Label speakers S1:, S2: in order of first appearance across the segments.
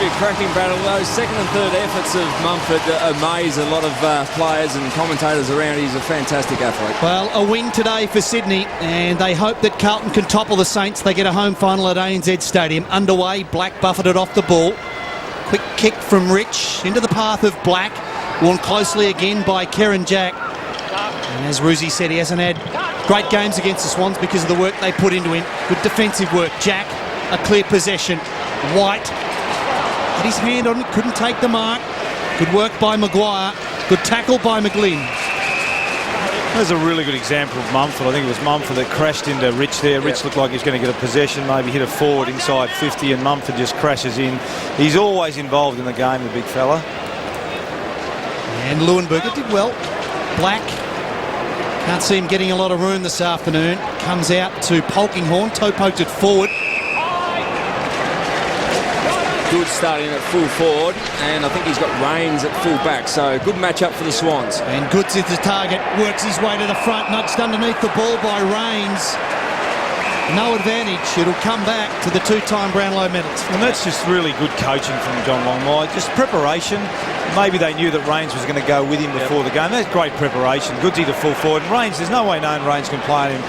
S1: a cracking battle. Those second and third efforts of Mumford amaze a lot of players and commentators around. He's a fantastic athlete.
S2: Well, a win today for Sydney, and they hope that Carlton can topple the Saints. They get a home final at ANZ Stadium. Underway, Black buffeted off the ball. Quick kick from Rich into the path of Black. Worn closely again by Kerrin Jack. And as Ruzi said, he hasn't had great games against the Swans because of the work they put into him. Good defensive work. Jack, a clear possession. White had his hand on it, couldn't take the mark. Good work by Maguire. Good tackle by McGlynn.
S3: There's a really good example of Mumford. I think it was Mumford that crashed into Rich there. Rich looked like he was going to get a possession, maybe hit a forward inside 50, and Mumford just crashes in. He's always involved in the game, the big fella.
S2: And Leuenberger did well. Black, can't see him getting a lot of room this afternoon. Comes out to Polkinghorne, toe poked it forward.
S1: Good starting at full forward, and I think he's got Rains at full back, so good matchup for the Swans.
S2: And Goods is the target, works his way to the front, nudged underneath the ball by Rains. No advantage, it'll come back to the two-time Brownlow medalist.
S3: And that's just really good coaching from John Longmire, just preparation. Maybe they knew that Rains was going to go with him before the game. That's great preparation. Goodsy to full forward. And Rains, there's no way known Rains can play him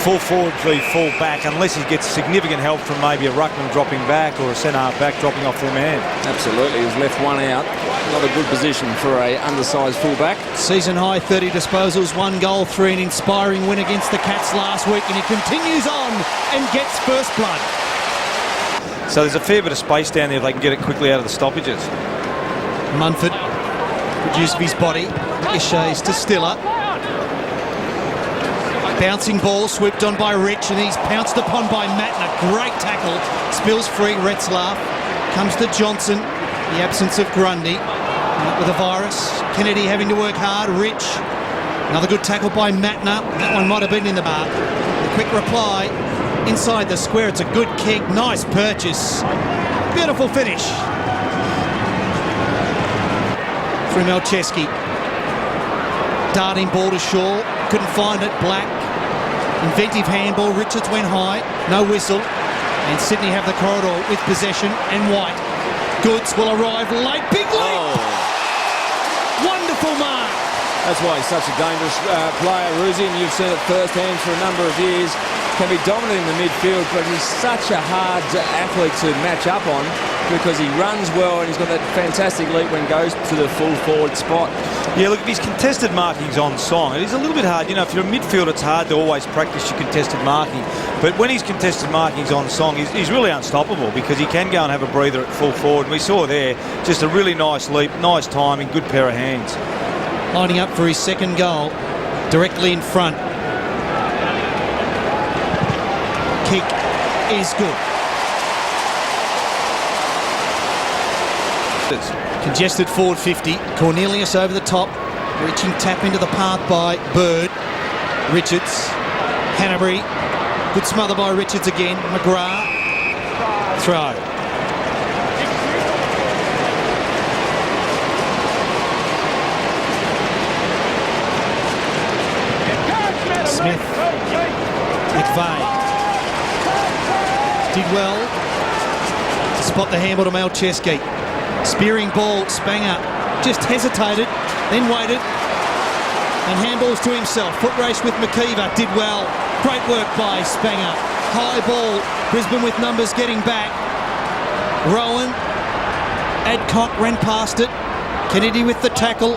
S3: full forward to full back unless he gets significant help from maybe a ruckman dropping back or a centre-half back dropping off their man.
S1: Absolutely, he's left one out. Not a good position for a undersized full-back.
S2: Season high 30 disposals, 1 goal, 3 an inspiring win against the Cats last week, and he continues on and gets first blood.
S3: So there's a fair bit of space down there if they can get it quickly out of the stoppages.
S2: Munford, good use of his body, ricochets to Stiller. Bouncing ball, swooped on by Rich, and he's pounced upon by Mattner. Great tackle, spills free. Retzlaff comes to Johnson. The absence of Grundy with a virus. Kennedy having to work hard. Rich, another good tackle by Mattner. That one might have been in the bar. A quick reply inside the square. It's a good kick. Nice purchase. Beautiful finish from Melcheski. Darting ball to Shaw. Couldn't find it. Black. Inventive handball. Richards went high. No whistle. And Sydney have the corridor with possession. And White. Goods will arrive late. Big leap.
S1: Oh.
S2: Wonderful mark.
S1: That's why he's such a dangerous player, Ruzi, and you've seen it firsthand for a number of years. Can be dominant in the midfield, but he's such a hard athlete to match up on because he runs well and he's got that fantastic leap when he goes to the full forward spot.
S3: Yeah, look, if his contested marking's on song, it is a little bit hard. You know, if you're a midfielder, it's hard to always practice your contested marking. But when his contested marking's on song, he's really unstoppable because he can go and have a breather at full forward. And we saw there just a really nice leap, nice timing, good pair of hands.
S2: Lining up for his second goal, directly in front. Kick is good. Congested forward 50. Cornelius over the top. Reaching tap into the path by Bird. Richards. Hanbury. Good smother by Richards again. McGrath. Throw. Smith. McVeigh. Did well to spot the handball to Melcheski. Spearing ball, Spanger just hesitated, then waited, and handballs to himself. Foot race with McKeever, did well. Great work by Spanger. High ball, Brisbane with numbers getting back. Rowan, Adcock ran past it. Kennedy with the tackle,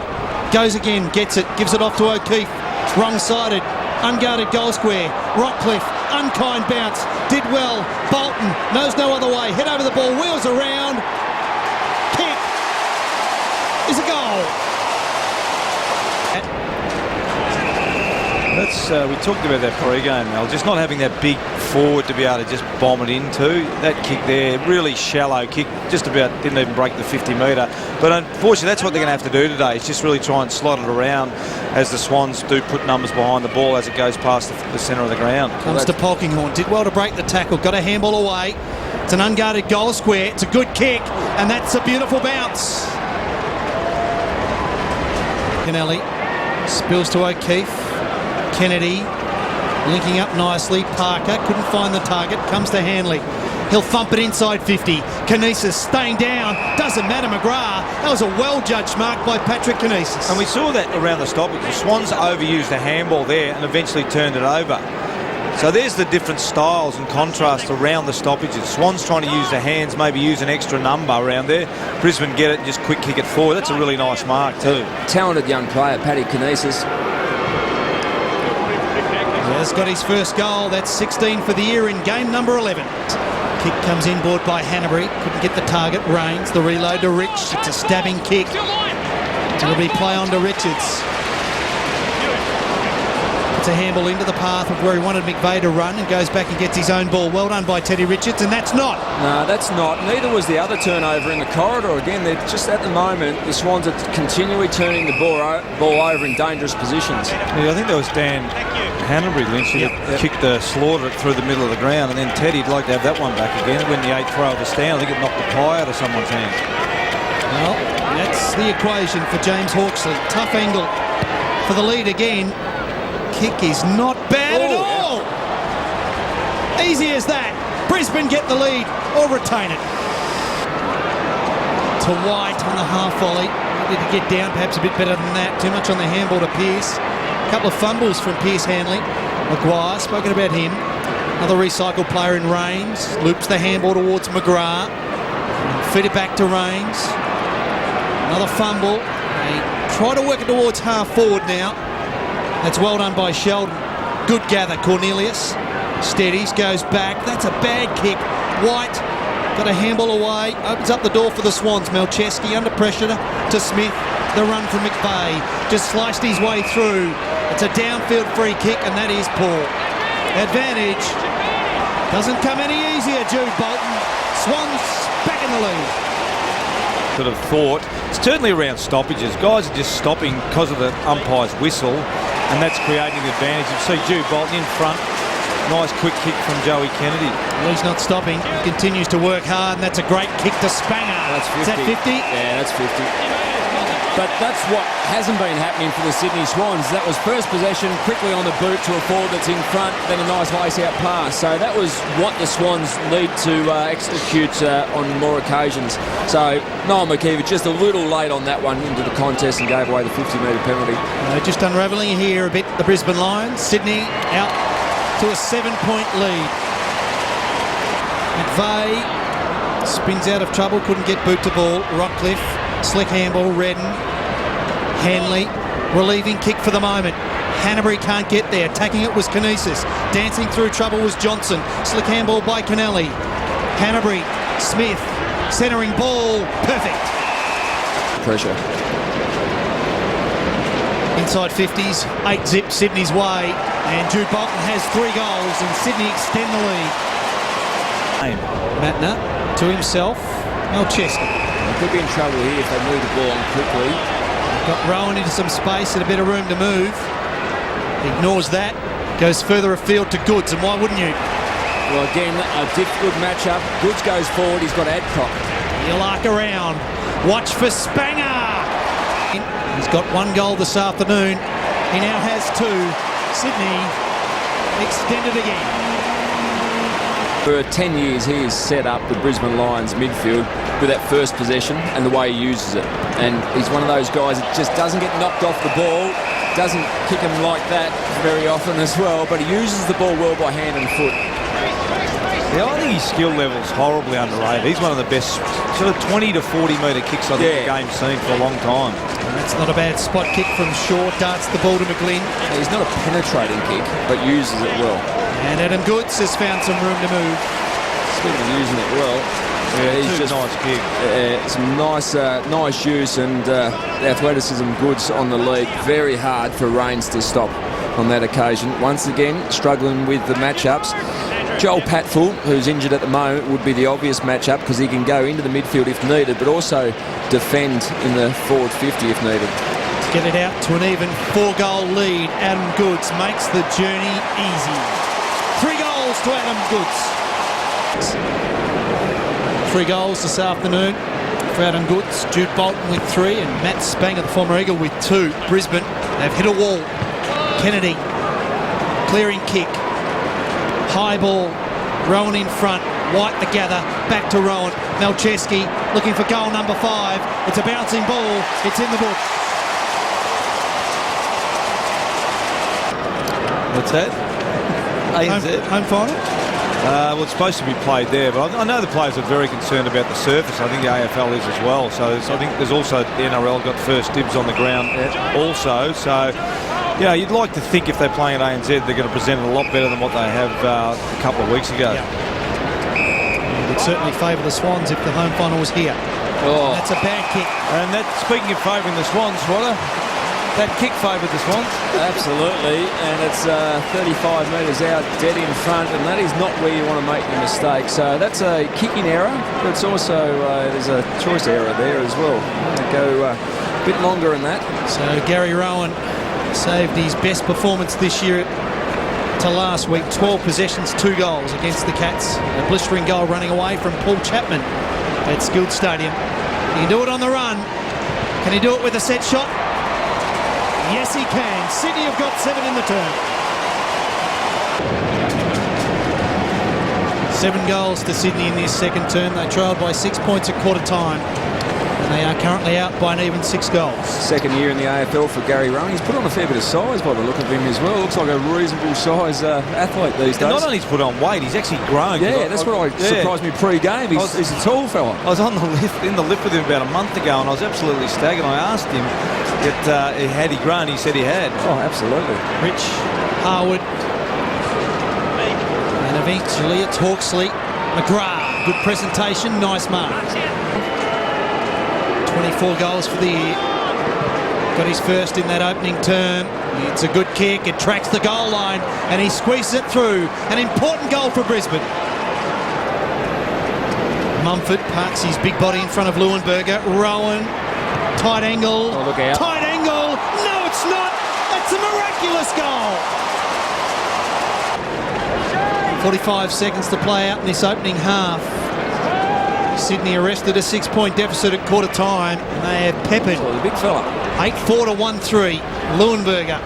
S2: goes again, gets it, gives it off to O'Keefe. Wrong-sided, unguarded goal square. Rockcliffe, unkind bounce, did well. Bolton knows no other way, head over the ball, wheels around. Kick is a goal.
S3: We talked about that pre-game, Mel, just not having that big forward to be able to just bomb it into. That kick there, really shallow kick, just about didn't even break the 50-metre. But unfortunately, that's what they're going to have to do today, is just really try and slot it around as the Swans do put numbers behind the ball as it goes past the centre of the ground.
S2: Comes to Polkinghorne, did well to break the tackle, got a handball away. It's an unguarded goal square, it's a good kick, and that's a beautiful bounce. Kennelly spills to O'Keefe. Kennedy linking up nicely. Parker couldn't find the target. Comes to Hanley. He'll thump it inside 50. Kinesis staying down. Doesn't matter, McGrath. That was a well-judged mark by Patrick Kinesis.
S3: And we saw that around the stoppage. The Swans overused a handball there and eventually turned it over. So there's the different styles and contrast around the stoppages. Swans trying to use the hands, maybe use an extra number around there. Brisbane get it and just quick kick it forward. That's a really nice mark too.
S1: Talented young player, Paddy Kinesis.
S2: Has got his first goal. That's 16 for the year in game number 11. Kick comes inboard by Hanbury. Couldn't get the target. Rains. The reload to Rich. It's a stabbing kick. It'll be play on to Richards. It's a handball into the path of where he wanted McVeigh to run and goes back and gets his own ball. Well done by Teddy Richards, and that's not.
S1: No, that's not. Neither was the other turnover in the corridor. Again, they're just at the moment, the Swans are continually turning the ball over in dangerous positions.
S3: Yeah, I think that was Dan Hanbury, Lynch, who kicked the slaughter through the middle of the ground, and then Teddy'd like to have that one back again. When the 8th throw of the stand, I think it knocked the pie out of someone's hand.
S2: Well, that's the equation for James Hawksley. Tough angle for the lead again. Kick is not bad at all. Easy as that. Brisbane get the lead or retain it. To White on the half volley. Needed to get down perhaps a bit better than that. Too much on the handball to Pearce. A couple of fumbles from Pearce Hanley. Maguire, spoken about him. Another recycled player in Rains. Loops the handball towards McGrath. Feed it back to Rains. Another fumble. They try to work it towards half forward now. That's well done by Sheldon. Good gather, Cornelius. Steadies, goes back. That's a bad kick. White got a handball away. Opens up the door for the Swans. Melcheski under pressure to Smith. The run from McVeigh. Just sliced his way through. It's a downfield free kick, and that is poor. Advantage. Doesn't come any easier, Jude Bolton. Swans back in the lead.
S3: Sort of thought. It's certainly around stoppages. Guys are just stopping because of the umpire's whistle, and that's creating the advantage. You see Jude Bolton in front. Nice quick kick from Joey Kennedy.
S2: Well, he's not stopping. He continues to work hard, and that's a great kick to Spanger.
S1: That's 50.
S2: Is that 50?
S1: Yeah, that's 50. But that's what hasn't been happening for the Sydney Swans. That was first possession, quickly on the boot to a forward that's in front, then a nice lace-out pass. So that was what the Swans need to execute on more occasions. So Noel McKeever just a little late on that one into the contest and gave away the 50-metre penalty.
S2: Just unravelling here a bit, the Brisbane Lions. Sydney out to a 7-point lead. McVeigh spins out of trouble, couldn't get boot to ball. Rockcliffe, slick handball, Redden. Hanley, relieving kick for the moment. Hanbury can't get there. Attacking it was Kinesis. Dancing through trouble was Johnson. Slick handball by Kennelly. Hanbury, Smith, centering ball. Perfect.
S1: Pressure.
S2: Inside 50s, 8-zip Sydney's way. And Jude Bolton has 3 goals and Sydney extend the lead. Matner to himself. Melcheski.
S1: Could be in trouble here if they move the ball on quickly.
S2: Got Rowan into some space and a bit of room to move. Ignores that. Goes further afield to Goods, and why wouldn't you?
S1: Well, again, a difficult matchup. Goods goes forward. He's got Adcock.
S2: He'll arc around. Watch for Spanger. He's got 1 goal this afternoon. He now has 2. Sydney extended again.
S1: For 10 years, he has set up the Brisbane Lions midfield with that first possession and the way he uses it. And he's one of those guys that just doesn't get knocked off the ball, doesn't kick him like that very often as well, but he uses the ball well by hand and foot.
S3: Yeah, I think his skill level's horribly underrated. He's one of the best sort of 20 to 40 metre kicks I think the game's seen for a long time.
S2: That's not a bad spot kick from Shaw. Darts the ball to McGlynn.
S1: He's not a penetrating kick, but uses it well.
S2: And Adam Goods has found some room to move.
S1: Speaking of using it well,
S3: he's just nice kick.
S1: Some nice use and athleticism Goods on the lead. Very hard for Rains to stop on that occasion. Once again, struggling with the matchups. Joel Patfull, who's injured at the moment, would be the obvious matchup because he can go into the midfield if needed, but also defend in the forward 50 if needed.
S2: To get it out to an even 4-goal lead, Adam Goods makes the journey easy. 3 goals to Adam Goods. 3 goals this afternoon for Adam Goods. Jude Bolton with 3 and Matt Spanger, the former Eagle, with 2. Brisbane, they've hit a wall. Kennedy, clearing kick. High ball, Rowan in front. White the gather, back to Rowan. Malcheski looking for goal number 5. It's a bouncing ball. It's in the book.
S3: What's that? ANZ?
S2: Home final?
S3: Well, it's supposed to be played there, but I know the players are very concerned about the surface. I think the AFL is as well. So I think there's also the NRL got first dibs on the ground also. So, yeah, you'd like to think if they're playing at ANZ, they're going to present it a lot better than what they have a couple of weeks ago.
S2: It would certainly favour the Swans if the home final was here.
S1: Oh.
S2: That's a bad kick.
S3: And that, speaking of favouring the Swans, Rotter, that kick favoured the Swans.
S1: Absolutely, and it's 35 metres out, dead in front, and that is not where you want to make the mistake. So that's a kicking error, but it's also there's a choice error there as well. Go a bit longer than that.
S2: So Gary Rowan saved his best performance this year to last week. 12 possessions, 2 goals against the Cats. A blistering goal running away from Paul Chapman at Skilled Stadium. He can do it on the run. Can he do it with a set shot? Yes, he can. Sydney have got 7 in the term. 7 goals to Sydney in this second term. They trailed by 6 points at quarter time. And they are currently out by an even 6 goals.
S1: Second year in the AFL for Gary Rowan. He's put on a fair bit of size by the look of him as well. Looks like a reasonable size athlete these days.
S3: And not only he's put on weight, he's actually grown.
S1: Yeah, that's what surprised me pre-game. He's a tall fella.
S3: I was on the lift, in the lift with him about a month ago, and I was absolutely staggered. I asked him had he grown. He said he had.
S1: Oh, absolutely.
S2: Rich, Harwood, and eventually it's Hawksley. McGrath, good presentation, nice mark. 24 goals for the year. Got his first in that opening term. It's a good kick. It tracks the goal line, and he squeezes it through. An important goal for Brisbane. Mumford parks his big body in front of Leuenberger. Rowan, tight angle.
S1: Oh, look out.
S2: Tight angle. No, it's not. That's a miraculous goal. 45 seconds to play out in this opening half. Sydney arrested a 6-point deficit at quarter time, and they have peppered.
S1: Oh, the big fella.
S2: 8-4 to 1-3. Leuenberger,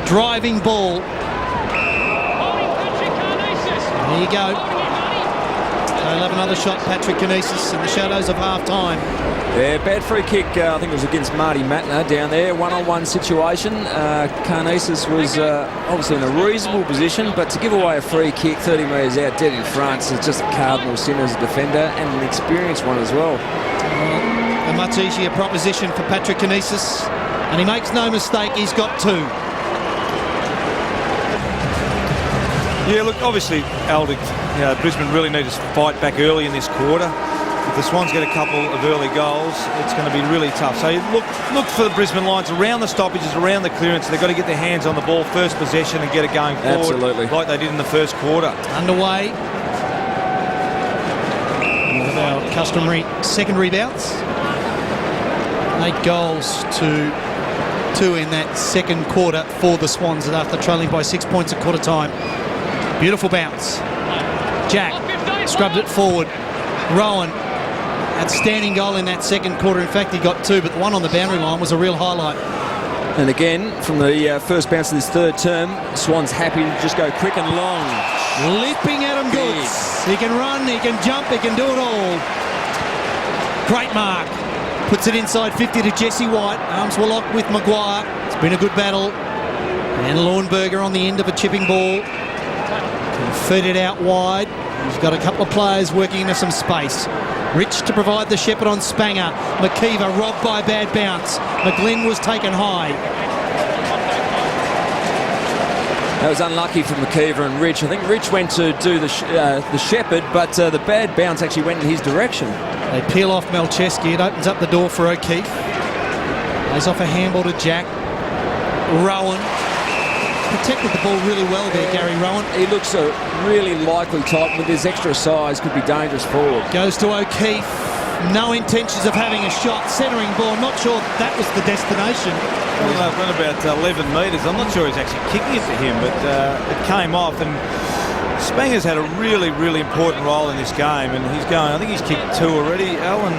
S2: driving ball. There you go. They'll have another shot, Patrick Kinesis, in the shadows of half-time.
S1: Yeah, bad free kick. I think it was against Marty Matner down there. One-on-one situation. Carnesis was obviously in a reasonable position, but to give away a free kick 30 metres out, dead in front, is just a cardinal sin as a defender, and an experienced one as well.
S2: A much easier proposition for Patrick Kinesis, and he makes no mistake, he's got 2.
S3: Yeah, look, obviously, Aldic, Brisbane really need to fight back early in this quarter. If the Swans get a couple of early goals, it's going to be really tough. So you look for the Brisbane Lions around the stoppages, around the clearance. They've got to get their hands on the ball first possession and get it going forward.
S1: Absolutely.
S3: Like they did in the first quarter.
S2: Underway. With our customary secondary bouts. 8 goals to 2 in that second quarter for the Swans after trailing by 6 points at quarter time. Beautiful bounce. Jack scrubbed it forward. Rowan, outstanding goal in that second quarter. In fact, he got 2, but the one on the boundary line was a real highlight.
S1: And again, from the first bounce of this third term, Swans happy to just go quick and long.
S2: Leaping Adam Goods. He can run, he can jump, he can do it all. Great mark. Puts it inside 50 to Jesse White. Arms were locked with Maguire. It's been a good battle. And Leuenberger on the end of a chipping ball. Can feed it out wide. He's got a couple of players working into some space. Rich to provide the shepherd on Spanger. McKeever robbed by a bad bounce. McGlynn was taken high.
S1: That was unlucky for McKeever and Rich. I think Rich went to do the shepherd, but the bad bounce actually went in his direction.
S2: They peel off Malcheski. It opens up the door for O'Keefe. Lays off a handball to Jack. Rowan. Protected the ball really well there, Gary Rowan.
S1: He looks a really likely type with his extra size, could be dangerous forward.
S2: Goes to O'Keefe. No intentions of having a shot. Centering ball. Not sure that was the destination.
S3: Well, run about 11 metres. I'm not sure he's actually kicking it to him, but it came off. And Spanger's had a really, really important role in this game, and he's going. I think he's kicked 2 already, Alan.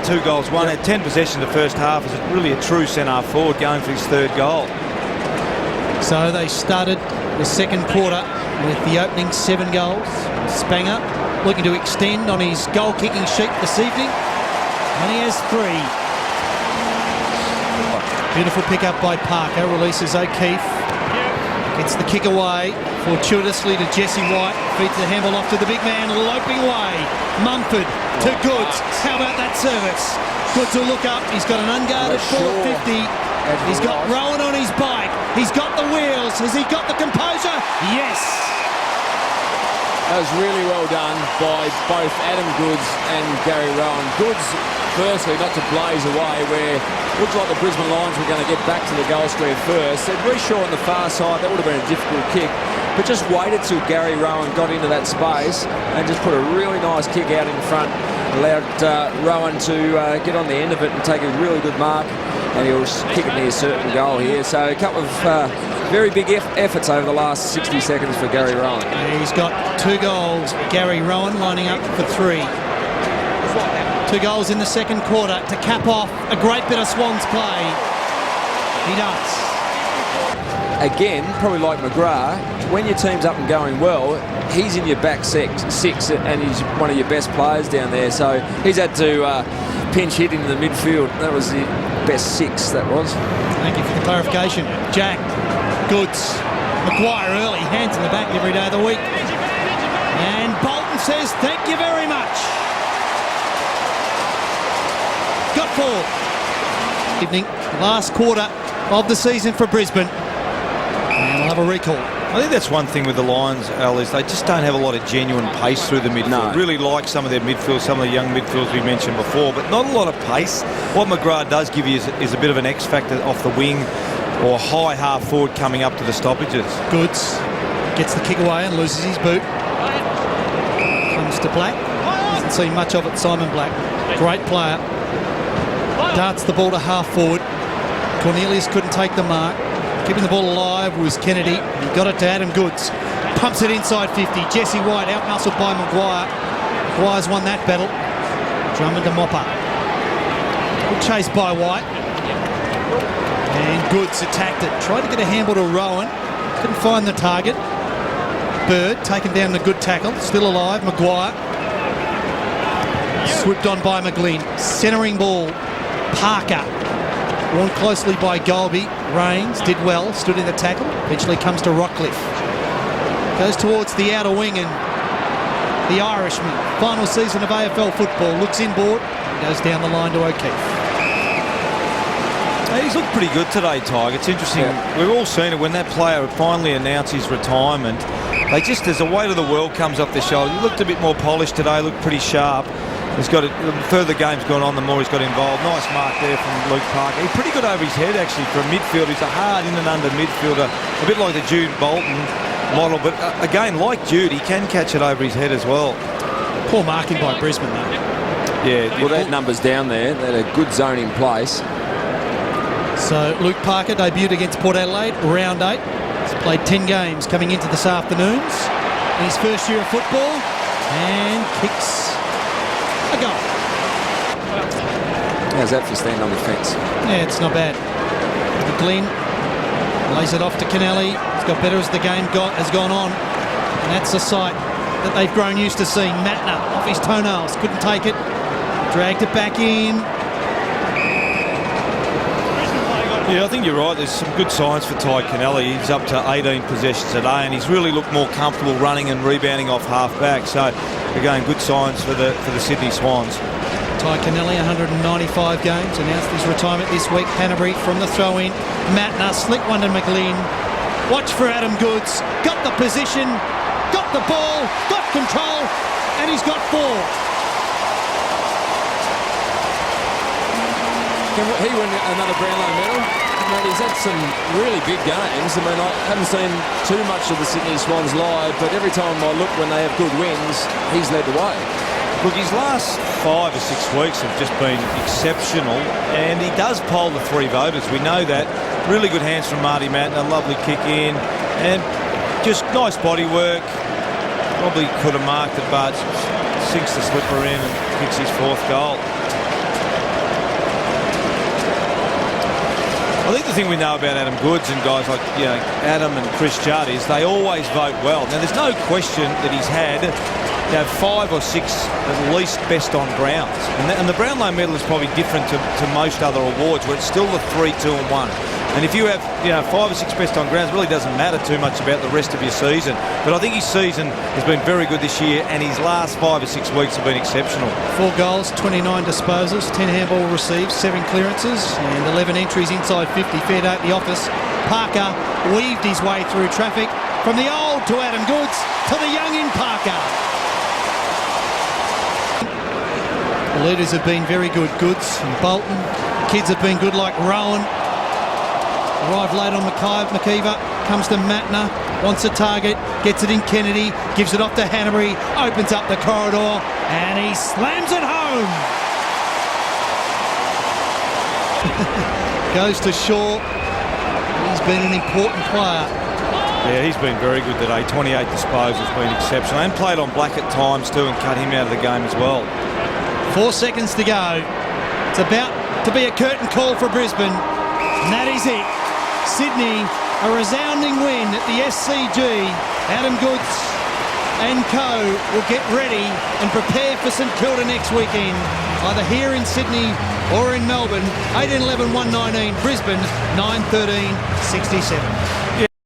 S3: 2 goals, 1. Had 10 possession the first half. Is really a true centre forward going for his 3rd goal.
S2: So they started the second quarter with the opening 7 goals. Spanger looking to extend on his goal-kicking sheet this evening, and he has 3. Beautiful pick-up by Parker, releases O'Keefe. Gets the kick away fortuitously to Jesse White. Feeds the handball off to the big man, loping away. Mumford to Goods. How about that service? Goods will look up. He's got an unguarded 450. He's got Rowan on his bike. He's got the wheels. Has he got the composure? Yes.
S1: That was really well done by both Adam Goods and Gary Rowan. Goods, firstly, not to blaze away where it looked like the Brisbane Lions were going to get back to the goal square first. They'd Reshaw on the far side. That would have been a difficult kick. But just waited till Gary Rowan got into that space and just put a really nice kick out in front. Allowed Rowan to get on the end of it and take a really good mark. And he was kicking near certain goal here. So a couple of very big efforts over the last 60 seconds for Gary Rowan.
S2: He's got 2 goals. Gary Rowan lining up for 3. 2 goals in the second quarter to cap off a great bit of Swans play. He does.
S1: Again, probably like McGrath, when your team's up and going well, he's in your back six and he's one of your best players down there. So he's had to pinch hit into the midfield. That was the best 6, that was.
S2: Thank you for the clarification. Jack, Goods, Maguire early, hands in the back every day of the week. And Bolton says, thank you very much. Got 4. Evening, last quarter of the season for Brisbane. And we'll have a recall.
S3: I think that's one thing with the Lions, Al, is they just don't have a lot of genuine pace through the midfield.
S1: No.
S3: Really like some of their midfield, some of the young midfielders we mentioned before, but not a lot of pace. What McGrath does give you is a bit of an X factor off the wing or high half forward coming up to the stoppages.
S2: Goods gets the kick away and loses his boot. Comes to Black. Hasn't seen much of it, Simon Black. Great player. Darts the ball to half forward. Cornelius couldn't take the mark. Keeping the ball alive was Kennedy. He got it to Adam Goods. Pumps it inside 50. Jesse White out-muscled by Maguire. Maguire's won that battle. Drummond to Mopper. Good chase by White. And Goods attacked it. Tried to get a handball to Rowan. Couldn't find the target. Bird taken down the good tackle. Still alive. Maguire. Swooped on by McLean. Centering ball. Parker. Worn closely by Golby. Rains did well, stood in the tackle. Eventually comes to Rockcliffe. Goes towards the outer wing and the Irishman. Final season of AFL football. Looks inboard. Goes down the line to O'Keefe.
S3: He's looked pretty good today, Tig. It's interesting. Yeah. We've all seen it when that player finally announced his retirement. They just, as the weight of the world comes off their shoulder, he looked a bit more polished today, looked pretty sharp. He's got it. The further game's gone on, the more he's got involved. Nice mark there from Luke Parker. He's pretty good over his head, actually, for a midfielder. He's a hard in and under midfielder, a bit like the Jude Bolton model. But again, like Jude, he can catch it over his head as well.
S2: Poor marking by Brisbane, though.
S1: Yeah, well, they had numbers down there. They had a good zone in place.
S2: So Luke Parker debuted against Port Adelaide, round 8. He's played 10 games coming into this afternoon's in his first year of football, and kicks a goal.
S1: How's that for stand on the fence?
S2: Yeah, it's not bad. McLean lays it off to Kennelly. It's got better as the game has gone on, and that's a sight that they've grown used to seeing. Matner off his toenails, couldn't take it, dragged it back in.
S3: Yeah, I think you're right. There's some good signs for Ty Kennelly. He's up to 18 possessions today, and he's really looked more comfortable running and rebounding off half-back. So, again, good signs for the Sydney Swans.
S2: Ty Kennelly, 195 games, announced his retirement this week. Hanbury from the throw-in. Matner, slick one to McLean. Watch for Adam Goods. Got the position, got the ball, got control, and he's got 4.
S1: Can he win another Brownlow medal? He's had some really big games. I mean, I haven't seen too much of the Sydney Swans live, but every time I look when they have good wins, he's led the way.
S3: Look, his last 5 or 6 weeks have just been exceptional, and he does poll the 3 voters. We know that. Really good hands from Marty Matner, lovely kick in, and just nice body work. Probably could have marked it, but sinks the slipper in and kicks his 4th goal. I think the thing we know about Adam Goods and guys like Adam and Chris Judd is they always vote well. Now there's no question that he's had 5 or 6 at least best on grounds, and the Brownlow medal is probably different to most other awards where it's still the 3, 2 and 1. And if you have 5 or 6 best on grounds, it really doesn't matter too much about the rest of your season. But I think his season has been very good this year, and his last 5 or 6 weeks have been exceptional.
S2: 4 goals, 29 disposals, 10 handball receives, 7 clearances, and 11 entries inside 50. Fair day at the office. Parker weaved his way through traffic from the old to Adam Goods to the young in Parker. The leaders have been very good. Goods and Bolton. Kids have been good like Rowan. Arrived late on McKeever, comes to Matner, wants a target, gets it in Kennedy, gives it off to Hanbury, opens up the corridor, and he slams it home. Goes to Shaw. He's been an important player.
S3: Yeah, he's been very good today. 28 disposals, been exceptional, and played on black at times too and cut him out of the game as well.
S2: 4 seconds to go. It's about to be a curtain call for Brisbane, and that is it. Sydney, a resounding win at the SCG. Adam Goods and co will get ready and prepare for St Kilda next weekend, either here in Sydney or in Melbourne. 18-11-119, Brisbane 9-13-67.